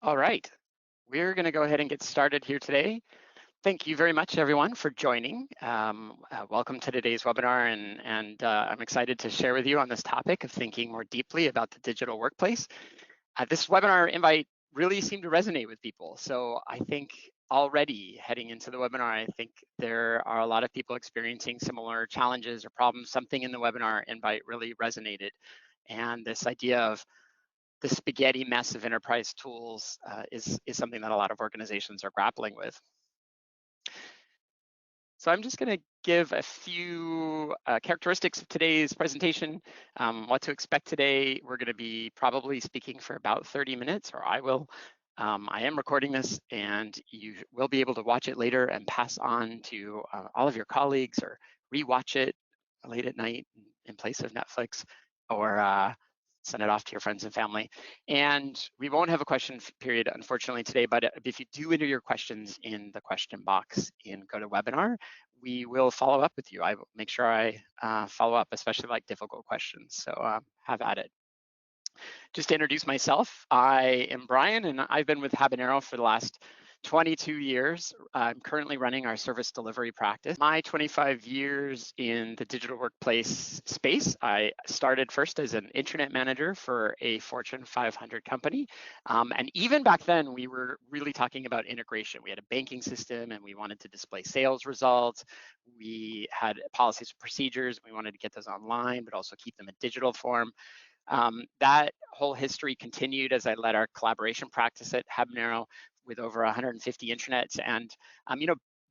All right, we're going to go ahead and get started here today. Thank you very much, everyone, for joining. Welcome to today's webinar, and I'm excited to share with you on this topic of thinking more deeply about the digital workplace. This webinar invite really seemed to resonate with people, so I think already heading into the webinar, I think there are a lot of people experiencing similar challenges or problems. Something in the webinar invite really resonated, and this idea of the spaghetti mess of enterprise tools is something that a lot of organizations are grappling with. So I'm just going to give a few characteristics of today's presentation, what to expect today. We're going to be probably speaking for about 30 minutes, or I will. I am recording this, and you will be able to watch it later and pass on to all of your colleagues or rewatch it late at night in place of Netflix, or send it off to your friends and family. And we won't have a question period, unfortunately, today, but if you do enter your questions in the question box in GoToWebinar, we will follow up with you. I will make sure I follow up, especially like difficult questions. So have at it. Just to introduce myself, I am Brian, and I've been with Habanero for the last 22 years. I'm currently running our service delivery practice. My 25 years in the digital workplace space, I started first as an internet manager for a Fortune 500 company. And even back then, we were really talking about integration. We had a banking system and we wanted to display sales results. We had policies and procedures. We wanted to get those online, but also keep them in digital form. That whole history continued as I led our collaboration practice at Habanero with over 150 intranets. And,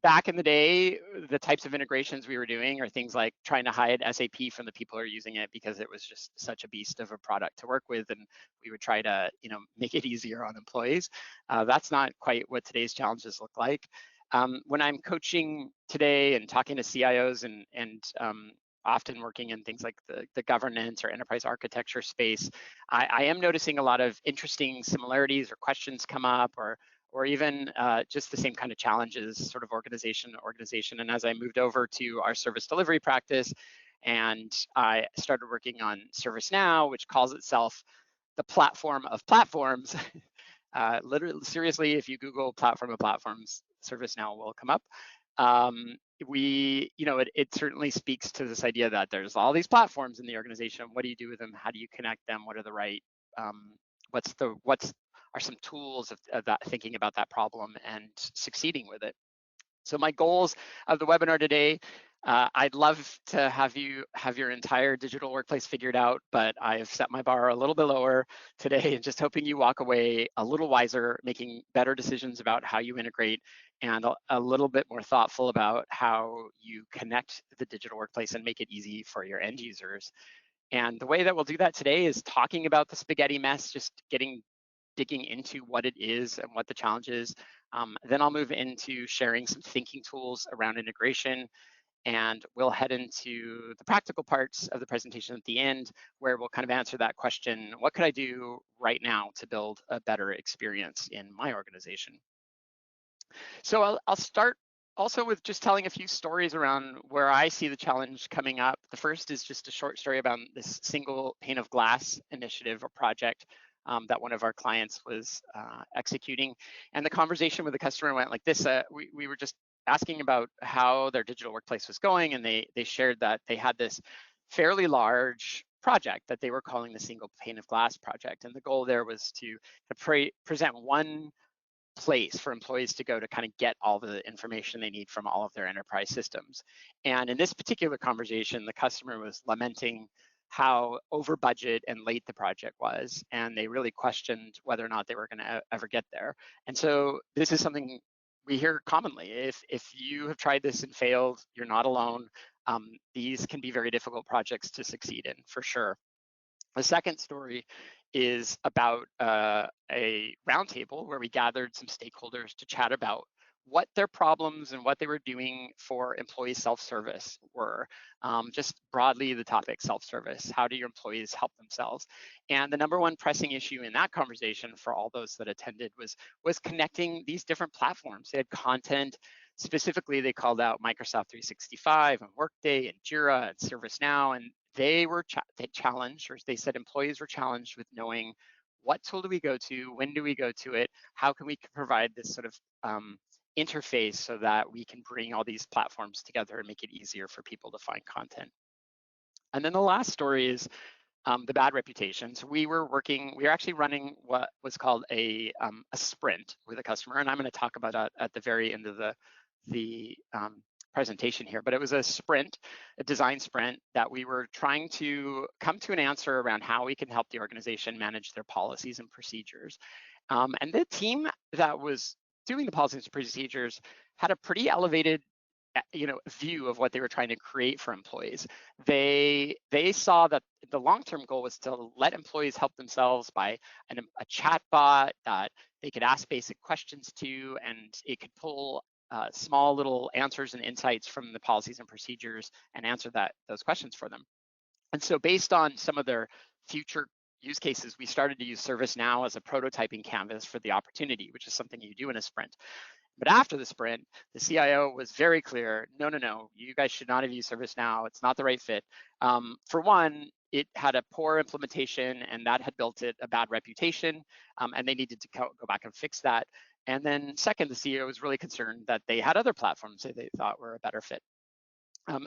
back in the day, the types of integrations we were doing are things like trying to hide SAP from the people who are using it because it was just such a beast of a product to work with. And we would try to, make it easier on employees. That's not quite what today's challenges look like. When I'm coaching today and talking to CIOs and often working in things like the governance or enterprise architecture space, I am noticing a lot of interesting similarities or questions come up, or even just the same kind of challenges, sort of organization to organization. And as I moved over to our service delivery practice, and I started working on ServiceNow, which calls itself the platform of platforms. Literally, seriously, if you Google platform of platforms, ServiceNow will come up. It certainly speaks to this idea that there's all these platforms in the organization. What do you do with them? How do you connect them? What are the right, what's are some tools of that, thinking about that problem and succeeding with it? So my goals of the webinar today, I'd love to have you have your entire digital workplace figured out, but I have set my bar a little bit lower today and just hoping you walk away a little wiser, making better decisions about how you integrate, and a little bit more thoughtful about how you connect the digital workplace and make it easy for your end users. And the way that we'll do that today is talking about the spaghetti mess, just digging into what it is and what the challenge is. Then I'll move into sharing some thinking tools around integration, and we'll head into the practical parts of the presentation at the end, where we'll kind of answer that question: what could I do right now to build a better experience in my organization? So I'll start also with just telling a few stories around where I see the challenge coming up. The first is just a short story about this single pane of glass initiative or project that one of our clients was executing. And the conversation with the customer went like this. We were just asking about how their digital workplace was going, and they shared that they had this fairly large project that they were calling the single pane of glass project. And the goal there was to present one place for employees to go to kind of get all the information they need from all of their enterprise systems. And in this particular conversation, the customer was lamenting how over budget and late the project was, and they really questioned whether or not they were going to ever get there. And so this is something we hear commonly. If you have tried this and failed, you're not alone. These can be very difficult projects to succeed in, for sure. The second story is about a roundtable where we gathered some stakeholders to chat about what their problems and what they were doing for employee self-service were. Just broadly, the topic self-service. How do your employees help themselves? And the number one pressing issue in that conversation for all those that attended was connecting these different platforms. They had content. Specifically, they called out Microsoft 365 and Workday and Jira and ServiceNow, and they were challenged, or they said employees were challenged with knowing what tool do we go to? When do we go to it? How can we provide this sort of interface so that we can bring all these platforms together and make it easier for people to find content? And then the last story is the bad reputation. So we were actually running what was called a sprint with a customer, and I'm going to talk about that at the very end of the presentation here. But it was a sprint, a design sprint, that we were trying to come to an answer around how we can help the organization manage their policies and procedures. And the team that was doing the policies and procedures had a pretty elevated view of what they were trying to create for employees. They saw that the long-term goal was to let employees help themselves by a chat bot that they could ask basic questions to, and it could pull small little answers and insights from the policies and procedures and answer those questions for them. And so based on some of their future use cases, we started to use ServiceNow as a prototyping canvas for the opportunity, which is something you do in a sprint. But after the sprint, the CIO was very clear, no, you guys should not have used ServiceNow. It's not the right fit. For one, it had a poor implementation, and that had built it a bad reputation, and they needed to go back and fix that. And then second, the CEO was really concerned that they had other platforms that they thought were a better fit.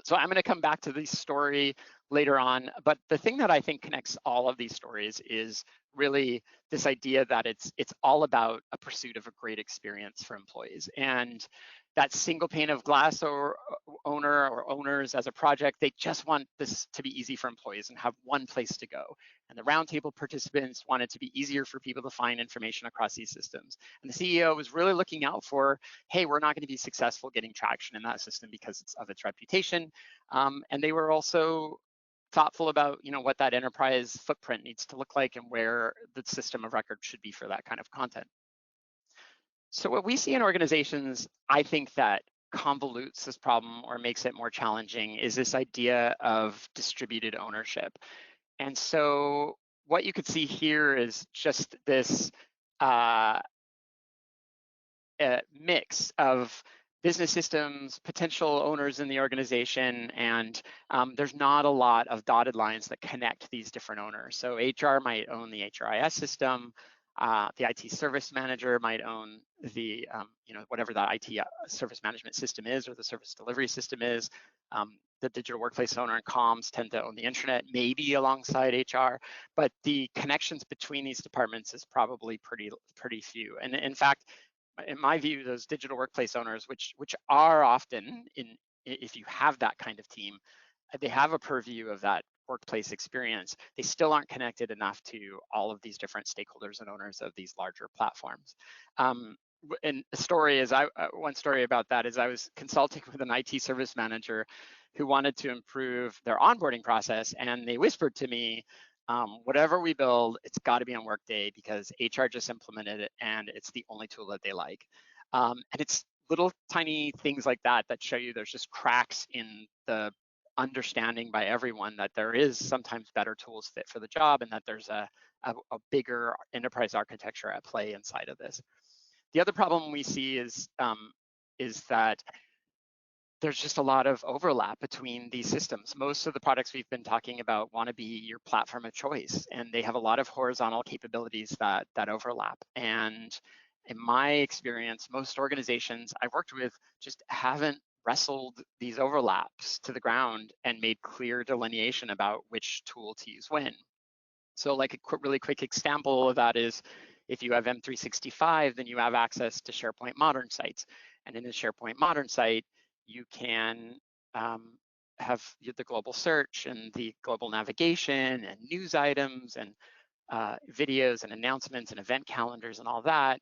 So I'm going to come back to this story later on, but the thing that I think connects all of these stories is really this idea that it's all about a pursuit of a great experience for employees. And that single pane of glass or owner or owners as a project, they just want this to be easy for employees and have one place to go. And the roundtable participants want it to be easier for people to find information across these systems. And the CEO was really looking out for, hey, we're not going to be successful getting traction in that system because of its reputation. And they were also thoughtful about what that enterprise footprint needs to look like and where the system of record should be for that kind of content. So what we see in organizations, I think, that convolutes this problem or makes it more challenging is this idea of distributed ownership. And so what you could see here is just this mix of business systems, potential owners in the organization, and there's not a lot of dotted lines that connect these different owners. So HR might own the HRIS system, the IT service manager might own the, whatever that IT service management system is or the service delivery system is. The digital workplace owner and comms tend to own the intranet, maybe alongside HR, but the connections between these departments is probably pretty few. And in fact, in my view, those digital workplace owners, which are often, if you have that kind of team, they have a purview of that workplace experience, they still aren't connected enough to all of these different stakeholders and owners of these larger platforms. And one story about that is I was consulting with an IT service manager who wanted to improve their onboarding process, and they whispered to me, whatever we build, it's got to be on Workday because HR just implemented it and it's the only tool that they like. And it's little tiny things like that that show you there's just cracks in the understanding by everyone that there is sometimes better tools fit for the job and that there's a bigger enterprise architecture at play inside of this. The other problem we see is that there's just a lot of overlap between these systems. Most of the products we've been talking about want to be your platform of choice, and they have a lot of horizontal capabilities that overlap. And in my experience, most organizations I've worked with just haven't wrestled these overlaps to the ground and made clear delineation about which tool to use when. So like a really quick example of that is if you have M365, then you have access to SharePoint Modern sites. And in a SharePoint Modern site, you can have the global search and the global navigation and news items and videos and announcements and event calendars and all that.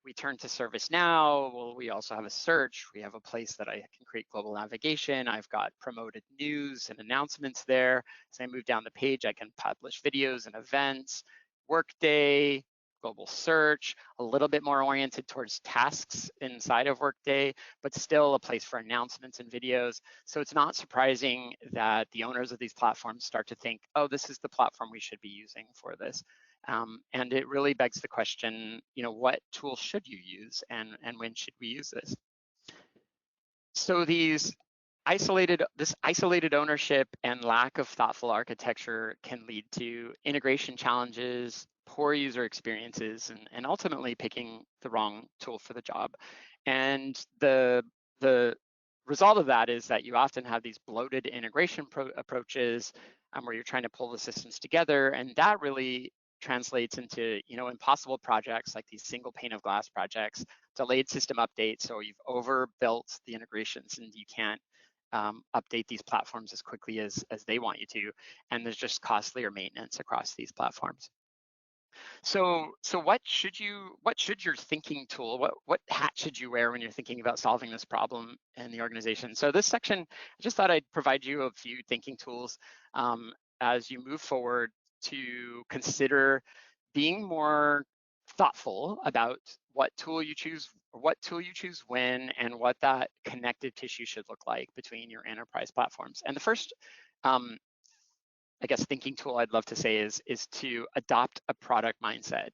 We turn to ServiceNow. Well, we also have a search. We have a place that I can create global navigation. I've got promoted news and announcements there. As I move down the page, I can publish videos and events. Workday, global search, a little bit more oriented towards tasks inside of Workday, but still a place for announcements and videos. So it's not surprising that the owners of these platforms start to think, oh, this is the platform we should be using for this. And it really begs the question, what tool should you use and when should we use this? So this isolated ownership and lack of thoughtful architecture can lead to integration challenges, poor user experiences, and ultimately picking the wrong tool for the job. And the result of that is that you often have these bloated integration approaches, where you're trying to pull the systems together, and that really translates into, impossible projects like these single pane of glass projects, delayed system updates. So you've overbuilt the integrations and you can't update these platforms as quickly as they want you to, and there's just costlier maintenance across these platforms. So what should your thinking tool, what hat should you wear when you're thinking about solving this problem in the organization? So this section, I just thought I'd provide you a few thinking tools um, as you move forward to consider being more thoughtful about what tool you choose when, and what that connective tissue should look like between your enterprise platforms. And the first um, I guess thinking tool I'd love to say is to adopt a product mindset.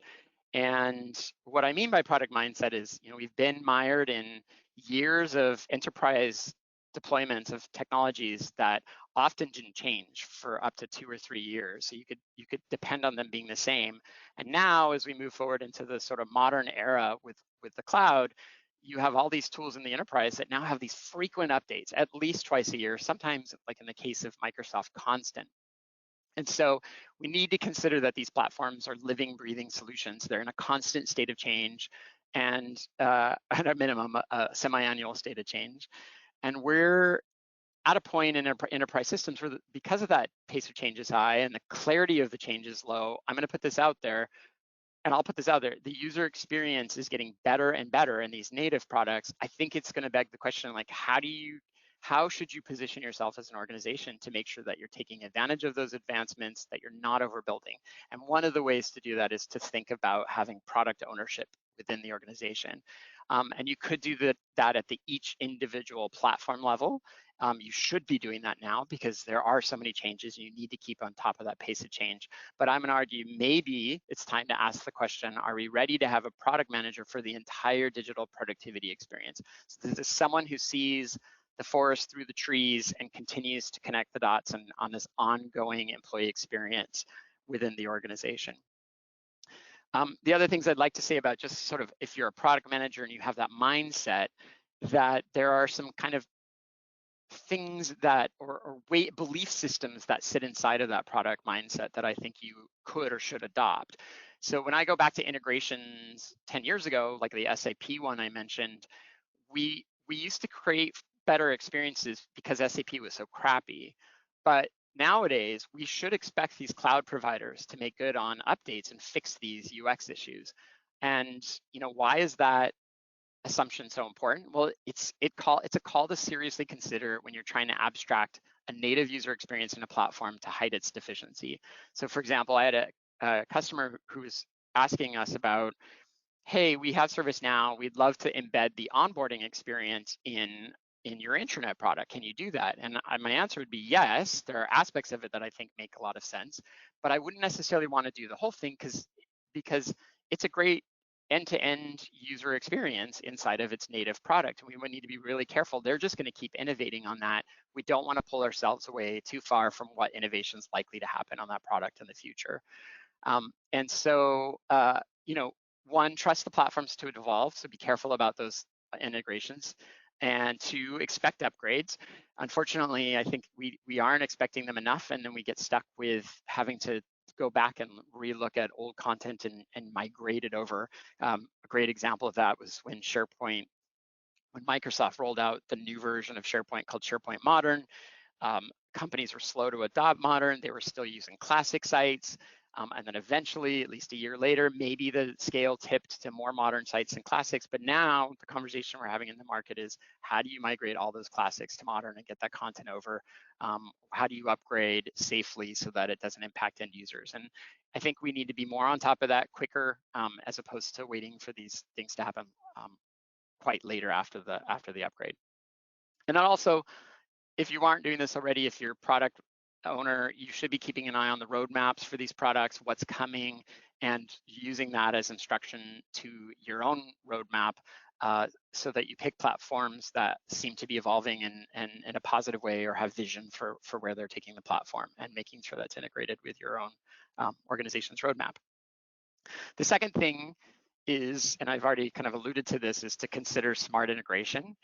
And what I mean by product mindset is, we've been mired in years of enterprise deployments of technologies that often didn't change for up to 2 or 3 years. So you could depend on them being the same. And now, as we move forward into the sort of modern era with the cloud, you have all these tools in the enterprise that now have these frequent updates, at least twice a year, sometimes, like in the case of Microsoft, constant. And so we need to consider that these platforms are living, breathing solutions. They're in a constant state of change, and at a minimum, a semi-annual state of change. And we're at a point in enterprise systems where, because of that pace of change is high and the clarity of the change is low, I'm going to put this out there, and I'll put this out there, the user experience is getting better and better in these native products. I think it's going to beg the question, like, how should you position yourself as an organization to make sure that you're taking advantage of those advancements, that you're not overbuilding? And one of the ways to do that is to think about having product ownership within the organization. And you could do that at the each individual platform level. You should be doing that now, because there are so many changes and you need to keep on top of that pace of change. But I'm gonna argue maybe it's time to ask the question, are we ready to have a product manager for the entire digital productivity experience? So this is someone who sees the forest through the trees and continues to connect the dots on this ongoing employee experience within the organization. The other things I'd like to say about, just sort of, if you're a product manager and you have that mindset, that there are some kind of things that, or belief systems that sit inside of that product mindset that I think you could or should adopt. So when I go back to integrations 10 years ago, like the SAP one I mentioned, we used to create better experiences because SAP was so crappy. But nowadays, we should expect these cloud providers to make good on updates and fix these UX issues. And why is that assumption so important? Well, it's a call to seriously consider when you're trying to abstract a native user experience in a platform to hide its deficiency. So, for example, I had a customer who was asking us about, hey, we have ServiceNow, we'd love to embed the onboarding experience in your intranet product. Can you do that? And my answer would be yes. There are aspects of it that I think make a lot of sense, but I wouldn't necessarily want to do the whole thing, because it's a great end-to-end user experience inside of its native product. And we would need to be really careful. They're just going to keep innovating on that. We don't want to pull ourselves away too far from what innovation is likely to happen on that product in the future. And so, one, trust the platforms to evolve. So be careful about those integrations. And two, expect upgrades. Unfortunately, I think we aren't expecting them enough, and then we get stuck with having to go back and relook at old content and migrate it over. A great example of that was when Microsoft rolled out the new version of SharePoint called SharePoint Modern. Companies were slow to adopt modern. They were still using classic sites. And then eventually, at least a year later, maybe the scale tipped to more modern sites and classics. But now the conversation we're having in the market is, how do you migrate all those classics to modern and get that content over? How do you upgrade safely so that it doesn't impact end users? And I think we need to be more on top of that quicker, as opposed to waiting for these things to happen quite later after the upgrade. And then also, if you aren't doing this already, if you're a product owner, you should be keeping an eye on the roadmaps for these products, what's coming, and using that as instruction to your own roadmap, so that you pick platforms that seem to be evolving in a positive way, or have vision for where they're taking the platform, and making sure that's integrated with your own organization's roadmap. The second thing is, and I've already kind of alluded to this, is to consider smart integration.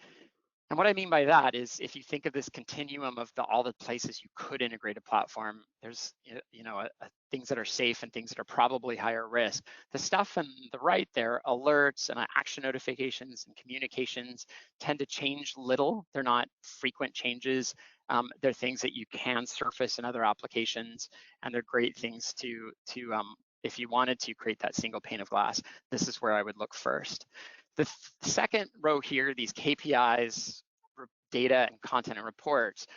And what I mean by that is, if you think of this continuum of all the places you could integrate a platform, there's things that are safe and things that are probably higher risk. The stuff on the right there, alerts and action notifications and communications, tend to change little. They're not frequent changes. They're things that you can surface in other applications, and they're great things to if you wanted to create that single pane of glass. This is where I would look first. The second row here, these KPIs, data and content and reports,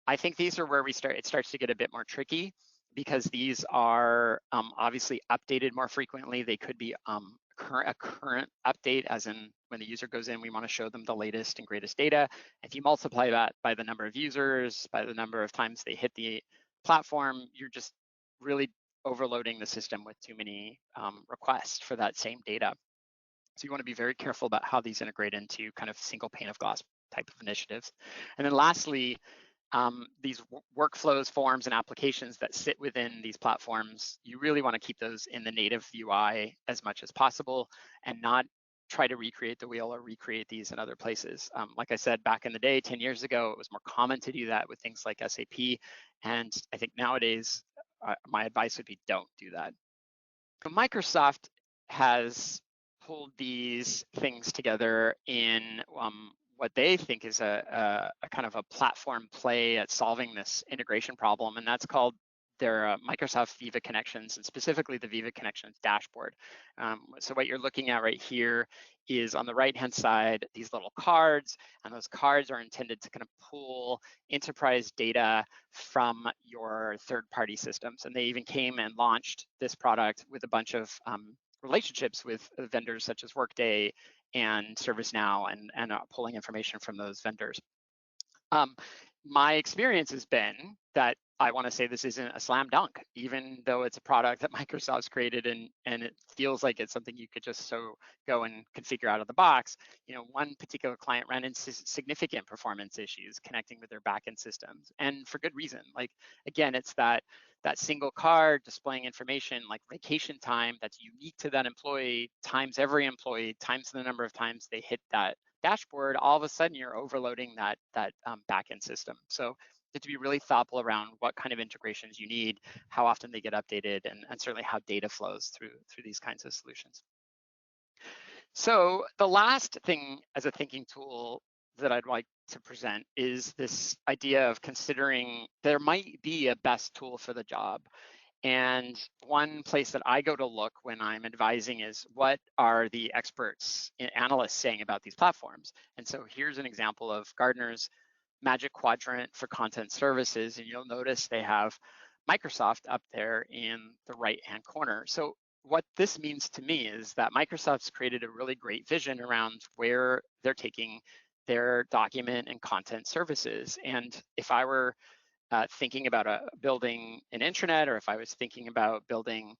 I think these are where it starts to get a bit more tricky, because these are obviously updated more frequently. They could be a current update, as in when the user goes in, we want to show them the latest and greatest data. If you multiply that by the number of users, by the number of times they hit the platform, you're just really overloading the system with too many requests for that same data. So you want to be very careful about how these integrate into kind of single pane of glass type of initiatives. And then lastly, these workflows, forms, and applications that sit within these platforms, you really want to keep those in the native UI as much as possible, and not try to recreate the wheel or recreate these in other places. Like I said, back in the day, 10 years ago, it was more common to do that with things like SAP. And I think nowadays, my advice would be don't do that. So Microsoft has pulled these things together in what they think is a kind of a platform play at solving this integration problem, and that's called their Microsoft Viva Connections, and specifically the Viva Connections dashboard. So what you're looking at right here is, on the right-hand side, these little cards, and those cards are intended to kind of pull enterprise data from your third-party systems. And they even came and launched this product with a bunch of relationships with vendors such as Workday and ServiceNow, and pulling information from those vendors. My experience has been that I want to say this isn't a slam dunk, even though it's a product that Microsoft's created, and it feels like it's something you could just go and configure out of the box. One particular client ran into significant performance issues connecting with their backend systems, and for good reason. Like, again, it's that single card displaying information like vacation time that's unique to that employee, times every employee, times the number of times they hit that dashboard. All of a sudden you're overloading that backend system. So you have to be really thoughtful around what kind of integrations you need, how often they get updated, and certainly how data flows through these kinds of solutions. So the last thing as a thinking tool that I'd like to present is this idea of considering there might be a best tool for the job. And one place that I go to look when I'm advising is, what are the experts and analysts saying about these platforms? And so here's an example of Gartner's Magic Quadrant for Content Services, and you'll notice they have Microsoft up there in the right-hand corner. So what this means to me is that Microsoft's created a really great vision around where they're taking their document and content services. And if I were thinking about building an intranet, or if I was thinking about building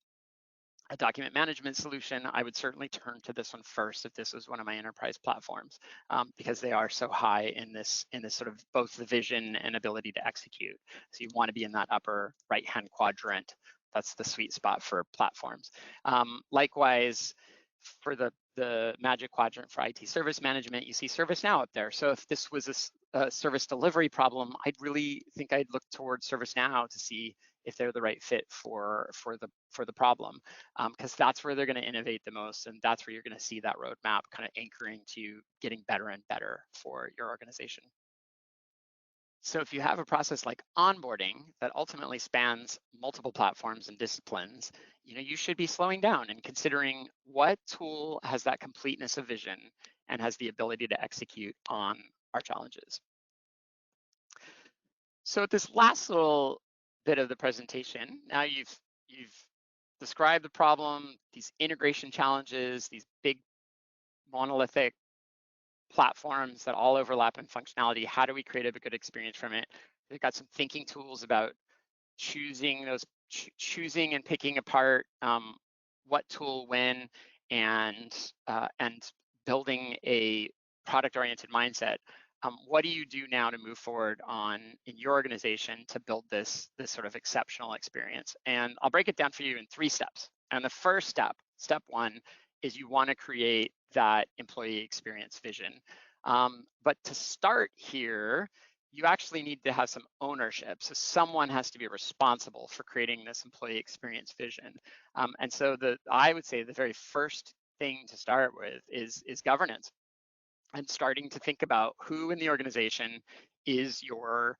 a document management solution, I would certainly turn to this one first if this was one of my enterprise platforms, because they are so high in this sort of both the vision and ability to execute. So you want to be in that upper right-hand quadrant. That's the sweet spot for platforms. Likewise, for the Magic Quadrant for IT service management, you see ServiceNow up there. So if this was a service delivery problem, I'd really think I'd look towards ServiceNow to see if they're the right fit for the problem, because that's where they're going to innovate the most, and that's where you're going to see that roadmap kind of anchoring to getting better and better for your organization. So if you have a process like onboarding that ultimately spans multiple platforms and disciplines, you should be slowing down and considering what tool has that completeness of vision and has the ability to execute on our challenges. So at this last little bit of the presentation, now you've described the problem, these integration challenges, these big monolithic platforms that all overlap in functionality. How do we create a good experience from it? We've got some thinking tools about choosing and picking apart what tool when, and building a product-oriented mindset. What do you do now to move forward in your organization to build this sort of exceptional experience? And I'll break it down for you in 3 steps. And the first step step one is you want to create that employee experience vision. But to start here, you actually need to have some ownership. So someone has to be responsible for creating this employee experience vision. And so I would say the very first thing to start with is governance, and starting to think about who in the organization is your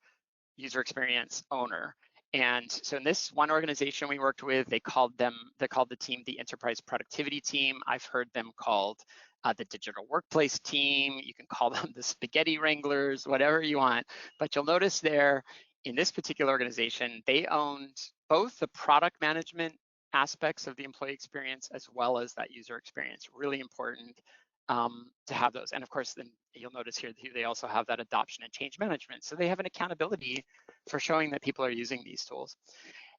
user experience owner. And so in this one organization we worked with, they called the team the enterprise productivity team. I've heard them called the digital workplace team. You can call them the spaghetti wranglers, whatever you want. But you'll notice there in this particular organization, they owned both the product management aspects of the employee experience as well as that user experience. Really important to have those. And of course, then you'll notice here they also have that adoption and change management. So they have an accountability for showing that people are using these tools.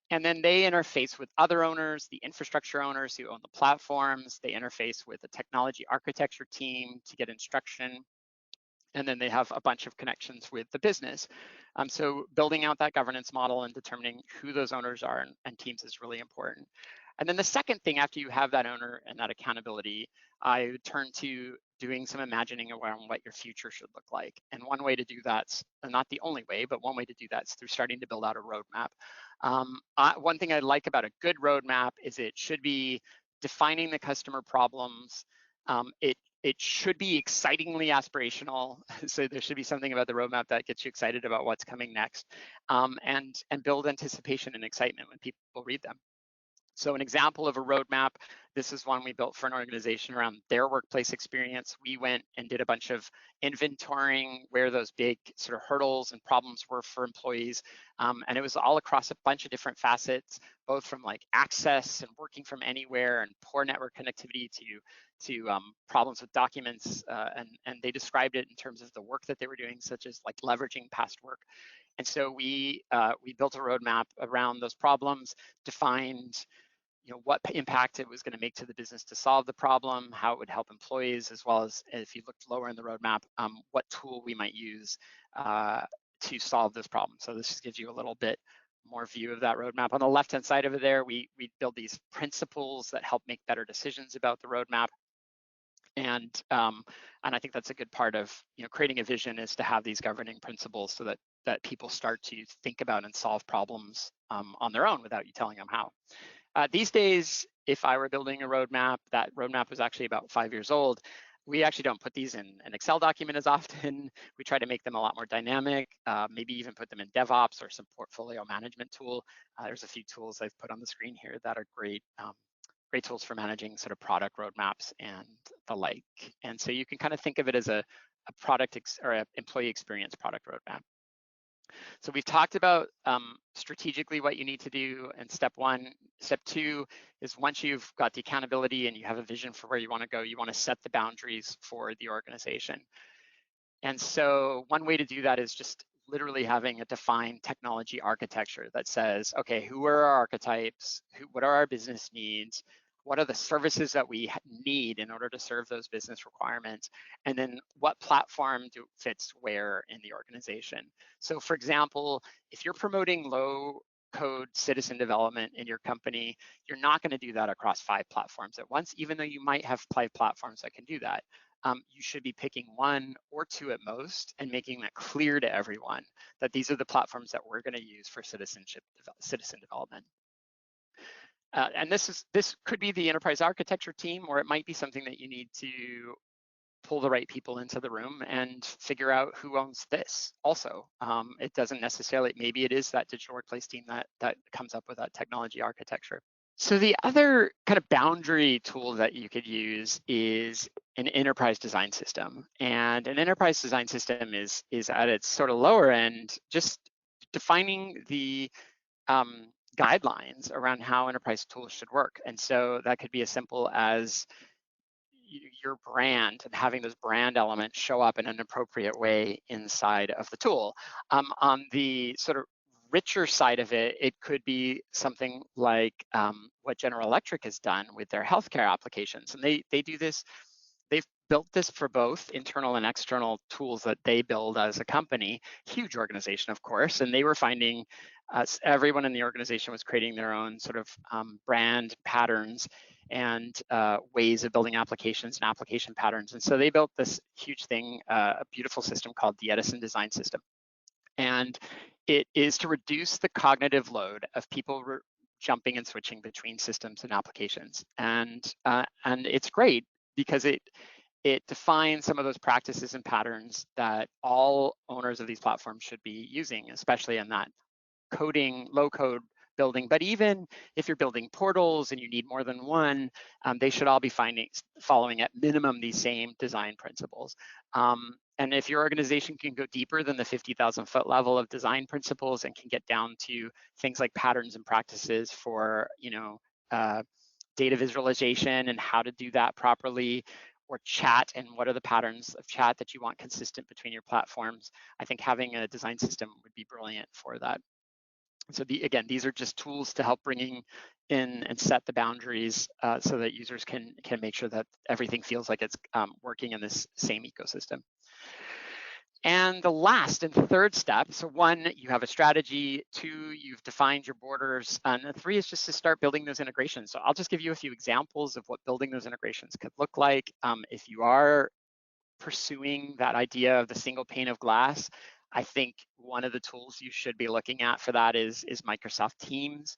And then they interface with other owners, the infrastructure owners who own the platforms. They interface with the technology architecture team to get instruction. And then they have a bunch of connections with the business. So building out that governance model and determining who those owners are and teams is really important. And then the second thing, after you have that owner and that accountability, I would turn to doing some imagining around what your future should look like. And one way to do that, not the only way, but one way to do that is through starting to build out a roadmap. One thing I like about a good roadmap is it should be defining the customer problems. It should be excitingly aspirational. So there should be something about the roadmap that gets you excited about what's coming next, and build anticipation and excitement when people read them. So an example of a roadmap, this is one we built for an organization around their workplace experience. We went and did a bunch of inventorying where those big sort of hurdles and problems were for employees. And it was all across a bunch of different facets, both from like access and working from anywhere and poor network connectivity to problems with documents. And they described it in terms of the work that they were doing, such as like leveraging past work. And so we built a roadmap around those problems, defined what impact it was going to make to the business to solve the problem, how it would help employees, as well as, if you looked lower in the roadmap, what tool we might use to solve this problem. So this just gives you a little bit more view of that roadmap. On the left-hand side of it there, we build these principles that help make better decisions about the roadmap. And I think that's a good part of creating a vision, is to have these governing principles so that people start to think about and solve problems on their own without you telling them how. These days, if I were building a roadmap, that roadmap was actually about 5 years old. We actually don't put these in an Excel document as often. We try to make them a lot more dynamic, maybe even put them in DevOps or some portfolio management tool. There's a few tools I've put on the screen here that are great tools for managing sort of product roadmaps and the like. And so you can kind of think of it as a product or an employee experience product roadmap. So we've talked about strategically what you need to do in step one. Step two is, once you've got the accountability and you have a vision for where you want to go, you want to set the boundaries for the organization. And so one way to do that is just literally having a defined technology architecture that says, okay, who are our archetypes? What are our business needs? What are the services that we need in order to serve those business requirements? And then what platform fits where in the organization? So for example, if you're promoting low code citizen development in your company, you're not going to do that across 5 platforms at once, even though you might have 5 platforms that can do that. You should be picking 1 or 2 at most and making that clear to everyone that these are the platforms that we're going to use for citizen development. And this could be the enterprise architecture team, or it might be something that you need to pull the right people into the room and figure out who owns this also. It doesn't necessarily, maybe it is that digital workplace team that comes up with that technology architecture. So the other kind of boundary tool that you could use is an enterprise design system. And an enterprise design system is at its sort of lower end, just defining the guidelines around how enterprise tools should work. And so that could be as simple as your brand and having those brand elements show up in an appropriate way inside of the tool. On the sort of richer side of it, it could be something like what General Electric has done with their healthcare applications. And they do this, they've built this for both internal and external tools that they build as a company, huge organization, of course, and they were finding everyone in the organization was creating their own sort of brand patterns and ways of building applications and application patterns. And so they built this huge thing, a beautiful system called the Edison Design System. And it is to reduce the cognitive load of people jumping and switching between systems and applications. And it's great because it defines some of those practices and patterns that all owners of these platforms should be using, especially in that coding, low code building. But even if you're building portals and you need more than one, they should all be following at minimum these same design principles. And if your organization can go deeper than the 50,000 foot level of design principles and can get down to things like patterns and practices for, data visualization and how to do that properly, or chat and what are the patterns of chat that you want consistent between your platforms, I think having a design system would be brilliant for that. So again, these are just tools to help bringing in and set the boundaries so that users can make sure that everything feels like it's working in this same ecosystem. And the last and third step, so one, you have a strategy, two, you've defined your borders, and three is just to start building those integrations. So I'll just give you a few examples of what building those integrations could look like. If you are pursuing that idea of the single pane of glass, I think one of the tools you should be looking at for that is Microsoft Teams.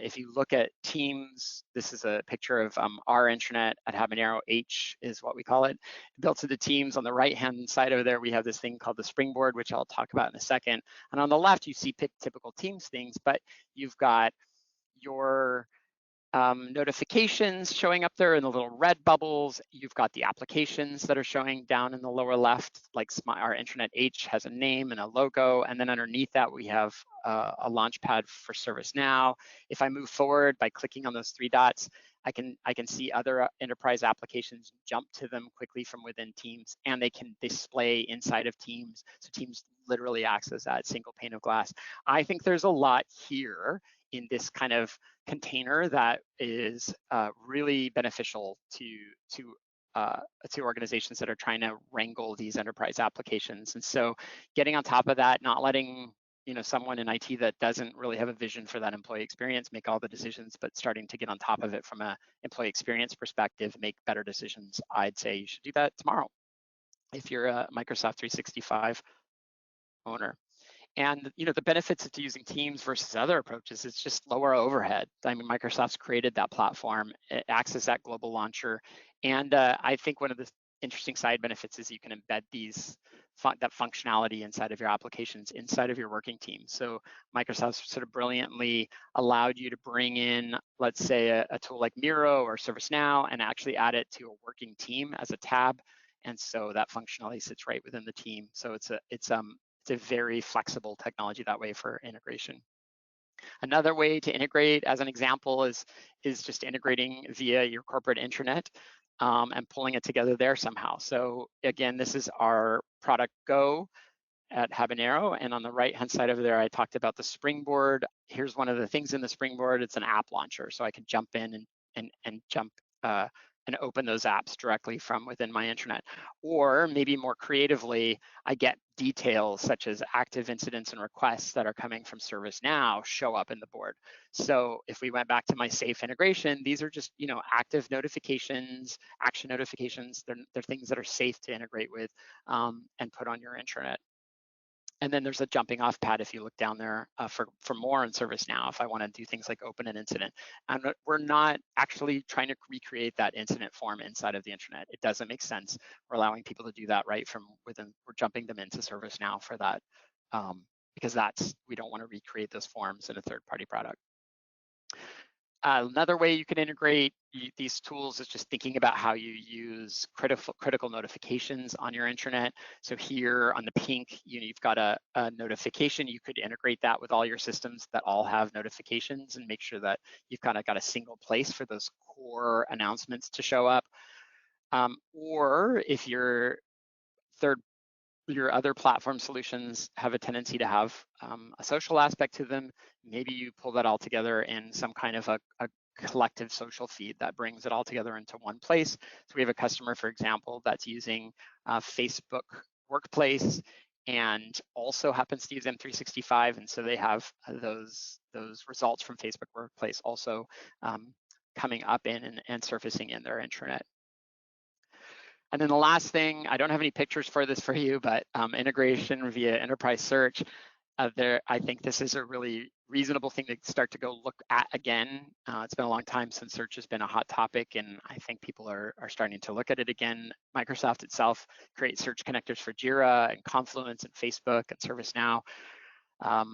If you look at Teams, this is a picture of our intranet at Habanero. H is what we call it. Built into Teams. On the right-hand side over there, we have this thing called the Springboard, which I'll talk about in a second. And on the left, you see typical Teams things, but you've got your notifications showing up there in the little red bubbles. You've got the applications that are showing down in the lower left, like our intranet H has a name and a logo, and then underneath that we have a launchpad for ServiceNow. If I move forward by clicking on those three dots, I can see other enterprise applications, jump to them quickly from within Teams, and they can display inside of Teams. So Teams literally acts as that single pane of glass. I think there's a lot here in this kind of container that is really beneficial to organizations that are trying to wrangle these enterprise applications. And so getting on top of that, not letting someone in IT that doesn't really have a vision for that employee experience make all the decisions, but starting to get on top of it from an employee experience perspective, make better decisions. I'd say you should do that tomorrow if you're a Microsoft 365 owner. And the benefits to using Teams versus other approaches, it's just lower overhead. I mean, Microsoft's created that platform, it acts as that global launcher. And I think one of the interesting side benefits is you can embed that functionality inside of your applications, inside of your working team. So Microsoft's sort of brilliantly allowed you to bring in, let's say, a tool like Miro or ServiceNow and actually add it to a working team as a tab. And so that functionality sits right within the team. So it's a very flexible technology that way for integration. Another way to integrate, as an example, is just integrating via your corporate intranet and pulling it together there somehow. So again, this is our product Go at Habanero, and on the right-hand side over there, I talked about the Springboard. Here's one of the things in the Springboard. It's an app launcher, so I can jump in and jump and open those apps directly from within my intranet. Or maybe more creatively, I get details such as active incidents and requests that are coming from ServiceNow show up in the board. So if we went back to my safe integration, these are just active notifications, action notifications. They're things that are safe to integrate with and put on your intranet. And then there's a jumping off pad if you look down there for more in ServiceNow if I want to do things like open an incident. And we're not actually trying to recreate that incident form inside of the intranet. It doesn't make sense. We're allowing people to do that right from within. We're jumping them into ServiceNow for that because we don't want to recreate those forms in a third-party product. Another way you can integrate these tools is just thinking about how you use critical notifications on your intranet. So here on the pink, you've got a notification. You could integrate that with all your systems that all have notifications and make sure that you've kind of got a single place for those core announcements to show up. Or if your other platform solutions have a tendency to have a social aspect to them, maybe you pull that all together in some kind of a collective social feed that brings it all together into one place. So we have a customer, for example, that's using Facebook Workplace and also happens to use M365, and so they have those results from Facebook Workplace also coming up in and surfacing in their intranet. And then the last thing, I don't have any pictures for this for you, but integration via enterprise search. I think this is a really reasonable thing to start to go look at again. It's been a long time since search has been a hot topic, and I think people are starting to look at it again. Microsoft itself creates search connectors for Jira and Confluence and Facebook and ServiceNow.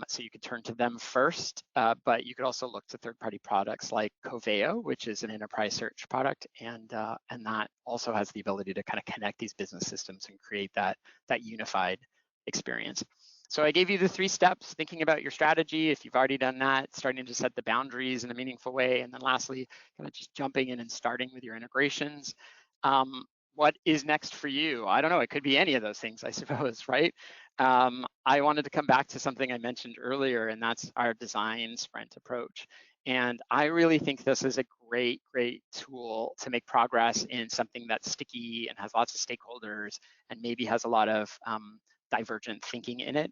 So you could turn to them first, but you could also look to third-party products like Coveo, which is an enterprise search product, and that also has the ability to kind of connect these business systems and create that unified experience. So I gave you the 3 steps: thinking about your strategy. If you've already done that, starting to set the boundaries in a meaningful way, and then lastly, kind of just jumping in and starting with your integrations. What is next for you? I don't know. It could be any of those things, I suppose, right? I wanted to come back to something I mentioned earlier, and that's our design sprint approach. And I really think this is a great tool to make progress in something that's sticky and has lots of stakeholders and maybe has a lot of divergent thinking in it.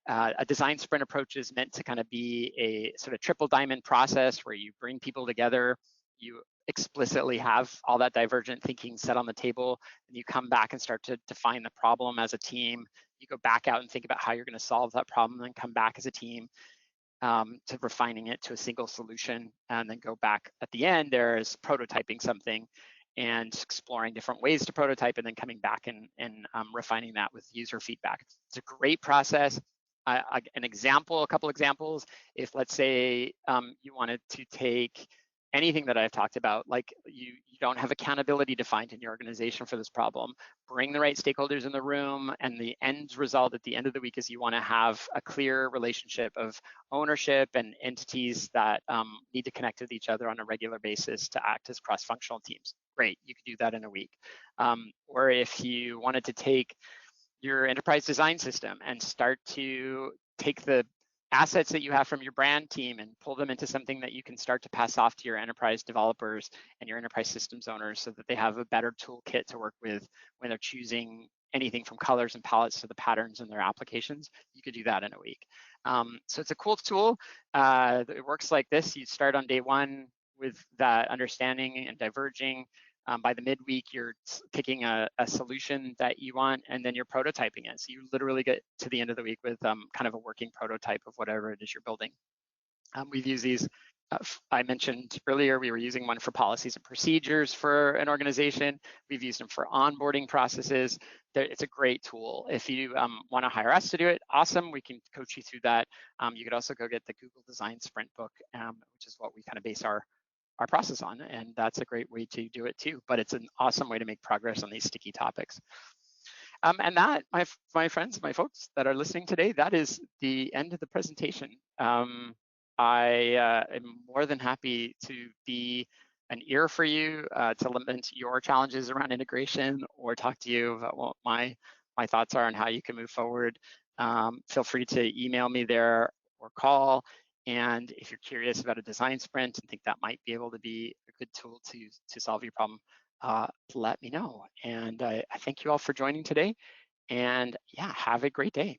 A design sprint approach is meant to kind of be a sort of triple diamond process where you bring people together, you explicitly have all that divergent thinking set on the table, and you come back and start to define the problem as a team. You go back out and think about how you're going to solve that problem, and then come back as a team to refining it to a single solution, and then go back at the end. There's prototyping something and exploring different ways to prototype, and then coming back and refining that with user feedback. It's a great process. A couple examples, if let's say you wanted to take anything that I've talked about, like you don't have accountability defined in your organization for this problem, bring the right stakeholders in the room, and the end result at the end of the week is you want to have a clear relationship of ownership and entities that need to connect with each other on a regular basis to act as cross-functional teams. Great, you could do that in a week. Or if you wanted to take your enterprise design system and start to take the assets that you have from your brand team and pull them into something that you can start to pass off to your enterprise developers and your enterprise systems owners so that they have a better toolkit to work with when they're choosing anything from colors and palettes to the patterns in their applications. You could do that in a week. So it's a cool tool. It works like this. You start on day 1 with that understanding and diverging. By the midweek, you're picking a solution that you want, and then you're prototyping it. So you literally get to the end of the week with kind of a working prototype of whatever it is you're building. We've used these. I mentioned earlier, we were using one for policies and procedures for an organization. We've used them for onboarding processes. It's a great tool. If you want to hire us to do it, awesome. We can coach you through that. You could also go get the Google Design Sprint book, which is what we kind of base our process on, and that's a great way to do it too. But it's an awesome way to make progress on these sticky topics. And that, my friends, my folks that are listening today, that is the end of the presentation. I am more than happy to be an ear for you, to lament your challenges around integration, or talk to you about what my thoughts are on how you can move forward. Feel free to email me there or call. And if you're curious about a design sprint and think that might be able to be a good tool to solve your problem, let me know. And I thank you all for joining today. And yeah, have a great day.